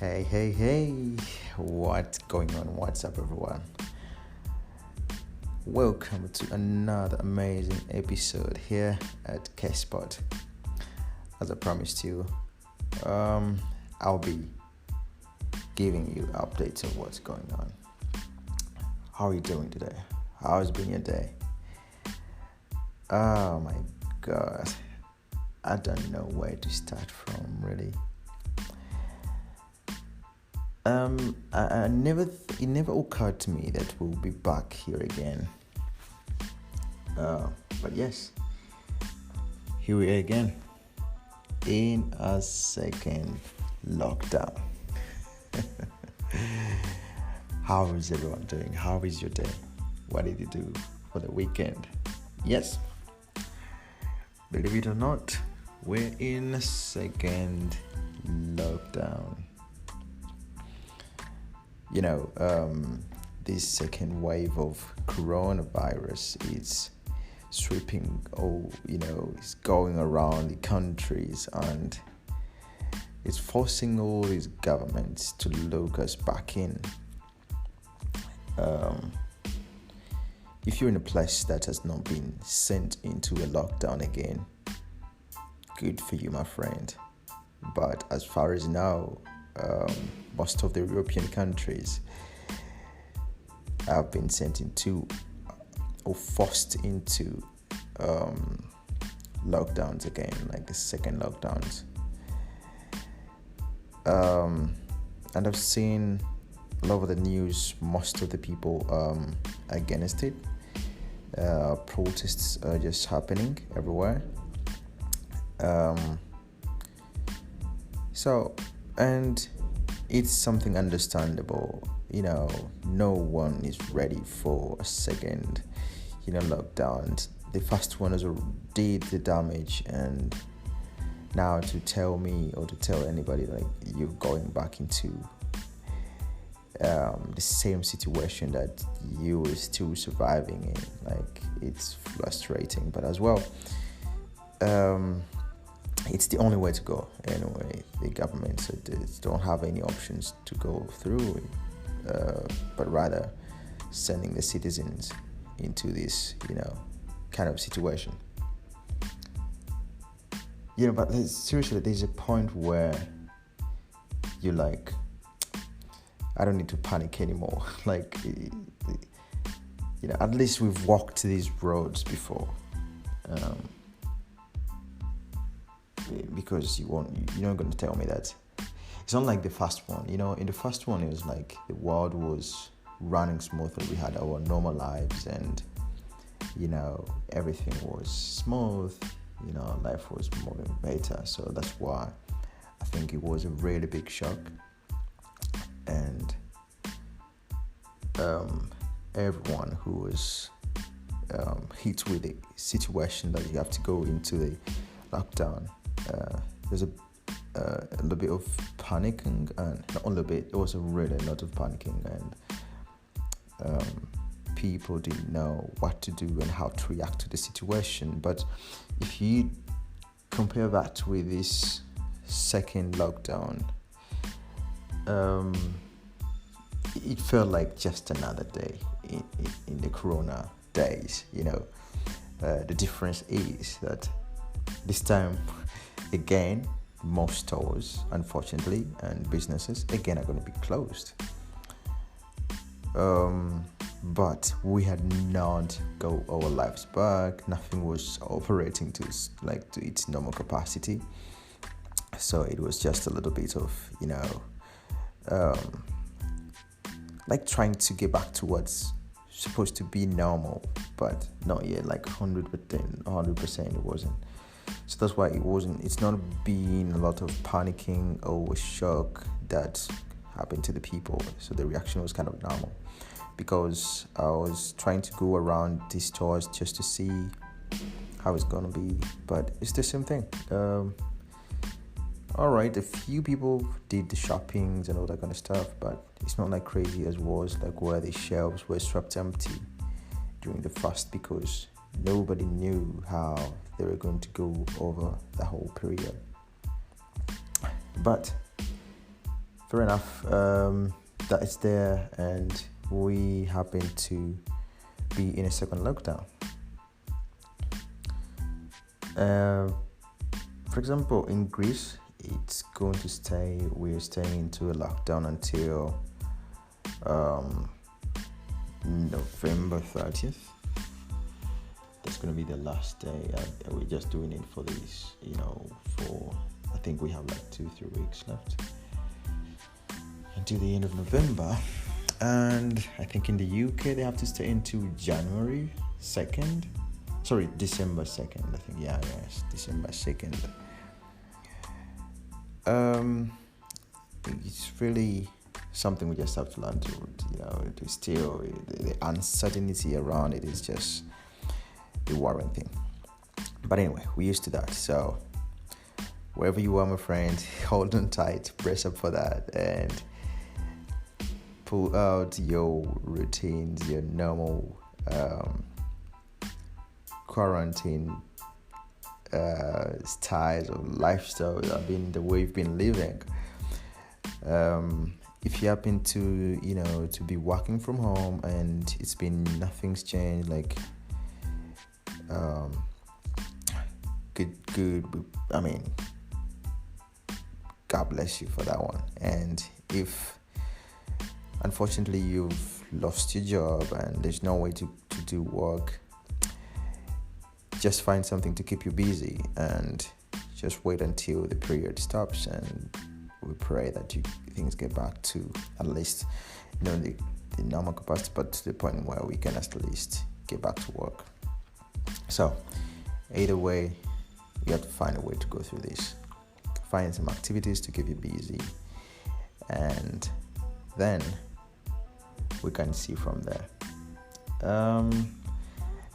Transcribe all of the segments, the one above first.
Hey, what's going on? What's up, everyone? Welcome to another amazing episode here at K-Spot. As I promised you, I'll be giving you updates of what's going on. How are you doing today? How's been your day? Oh my God, I don't know where to start from, really. It never occurred to me that we'll be back here again. But yes, here we are again in a second lockdown. How is everyone doing? How is your day? What did you do for the weekend? Yes, believe it or not, we're in a second lockdown. This second wave of coronavirus is sweeping it's going around the countries, and it's forcing all these governments to look us back in. If you're in a place that has not been sent into a lockdown again, good for you, my friend. But as far as now, most of the European countries have been sent into or forced into lockdowns again, like the second lockdowns. And I've seen all over the news, most of the people against it. Protests are just happening everywhere. And it's something understandable. No one is ready for a second, lockdown. The first one did the damage, and now to tell me or to tell anybody like you're going back into the same situation that you were still surviving in, like, it's frustrating. But as well, it's the only way to go anyway. The governments don't have any options to go through, but rather sending the citizens into this, kind of situation. But seriously, there's a point where you're like, I don't need to panic anymore. Like, at least we've walked these roads before. Because you're not going to tell me that it's not like the first one. In the first one, it was like the world was running smoothly. We had our normal lives, and everything was smooth. Life was moving better. So that's why I think it was a really big shock. And everyone who was hit with the situation that you have to go into the lockdown, there's a little bit of panicking, and not a little bit, it was a really lot of panicking, and people didn't know what to do and how to react to the situation. But if you compare that with this second lockdown, it felt like just another day in the corona days. The difference is that this time, again, most stores, unfortunately, and businesses, again, are going to be closed. But we had not got our lives back. Nothing was operating to its normal capacity. So it was just a little bit of, like trying to get back to what's supposed to be normal, but not yet, like 100%, it wasn't. So that's why it's not been a lot of panicking or shock that happened to the people. So the reaction was kind of normal, because I was trying to go around these stores just to see how it's going to be, but it's the same thing. All right, a few people did the shoppings and all that kind of stuff, but it's not like crazy as was, like where the shelves were swept empty during the fast, because nobody knew how they were going to go over the whole period. But fair enough. That is there, and we happen to be in a second lockdown. For example, in Greece, we're staying into a lockdown until November 30th. That's going to be the last day. We're just doing it for this, for, I think we have like 2-3 weeks left until the end of November. And I think in the UK, they have to stay into December 2nd. I think, yes, December 2nd. It's really something we just have to learn to still, the uncertainty around it is just the worrying thing. But anyway, we're used to that. So wherever you are, my friend, hold on tight, brace up for that, and pull out your routines, your normal quarantine styles of lifestyle. The way you've been living. If you happen to be working from home and nothing's changed, like good. I mean, God bless you for that one. And if unfortunately you've lost your job and there's no way to do work, just find something to keep you busy and just wait until the period stops, and we pray that things get back to at least the normal capacity, but to the point where we can at least get back to work. So either way, you have to find a way to go through this. Find some activities to keep you busy, and then we can see from there.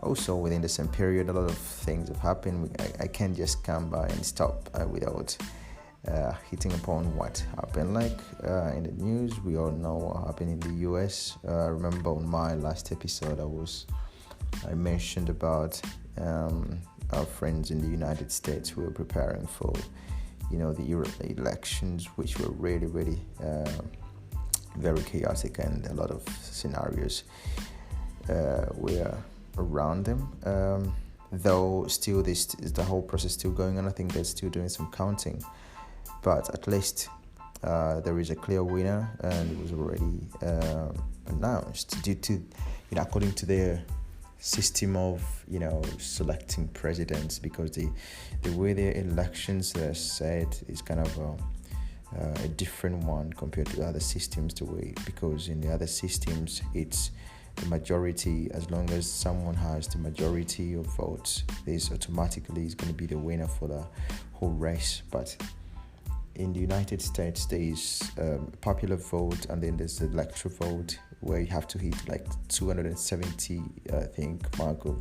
Also, within the same period, a lot of things have happened. I can't just come by and stop without hitting upon what happened. Like in the news, we all know what happened in the US. Remember on my last episode, I mentioned about our friends in the United States who were preparing for, the elections, which were really, really very chaotic, and a lot of scenarios were around them. Though still is the whole process still going on. I think they're still doing some counting, but at least there is a clear winner, and it was already announced due to, according to their system of selecting presidents, because the way their elections are set is kind of a different one compared to the other systems. Because in the other systems it's the majority. As long as someone has the majority of votes, this automatically is going to be the winner for the whole race. But in the United States, there is a popular vote, and then there's the electoral vote, where you have to hit like 270, I think, mark of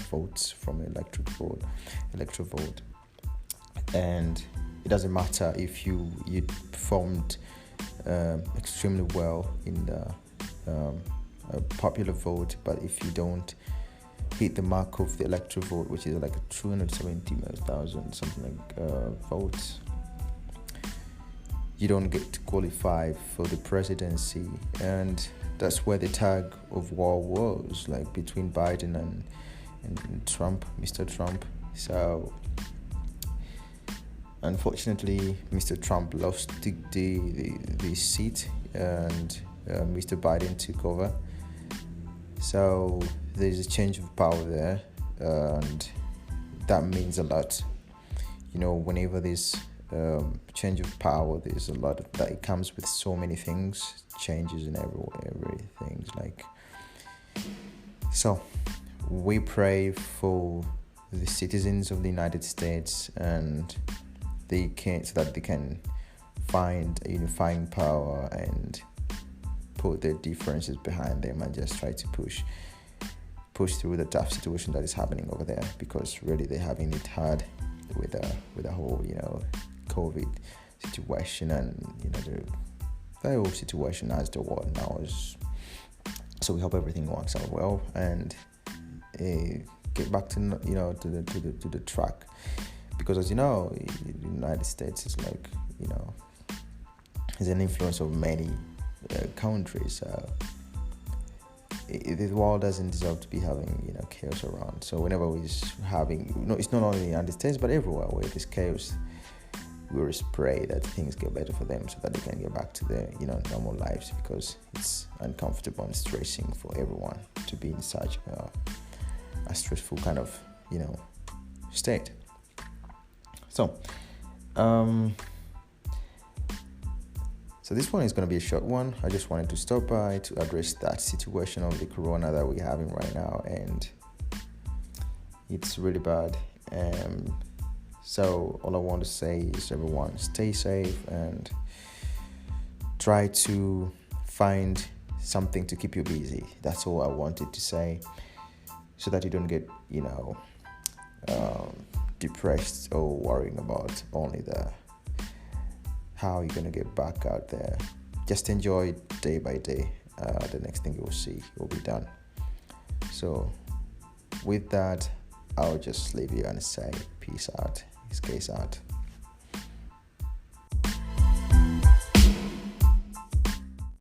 votes from electoral vote. And it doesn't matter if you performed extremely well in the popular vote, but if you don't hit the mark of the electoral vote, which is like 270,000 something like votes, you don't get to qualify for the presidency. And that's where the tag of war was, like between Biden and Trump, Mr. Trump. So unfortunately, Mr. Trump lost the seat, and Mr. Biden took over. So there's a change of power there, and that means a lot. Whenever there's change of power, there's a lot of that. It comes with so many things, changes in everything. So we pray for the citizens of the United States, and so that they can find a unifying power and put their differences behind them and just try to push through the tough situation that is happening over there, because really they're having it hard with the whole COVID situation, and the whole situation as the world now is. So we hope everything works out well and get back to the track, because as you know, the United States is like is an influence of many countries. The world doesn't deserve to be having chaos around. So whenever we're having, it's not only in the United States but everywhere where there's chaos, we just pray that things get better for them so that they can get back to their normal lives, because it's uncomfortable and stressing for everyone to be in such a stressful kind of state. So so this one is going to be a short one. I just wanted to stop by to address that situation of the corona that we're having right now, and it's really bad. So all I want to say is, everyone, stay safe and try to find something to keep you busy. That's all I wanted to say, so that you don't get depressed or worrying about only how you're gonna get back out there. Just enjoy day by day. The next thing you will see will be done. So with that, I'll just leave you and say peace out. Case out.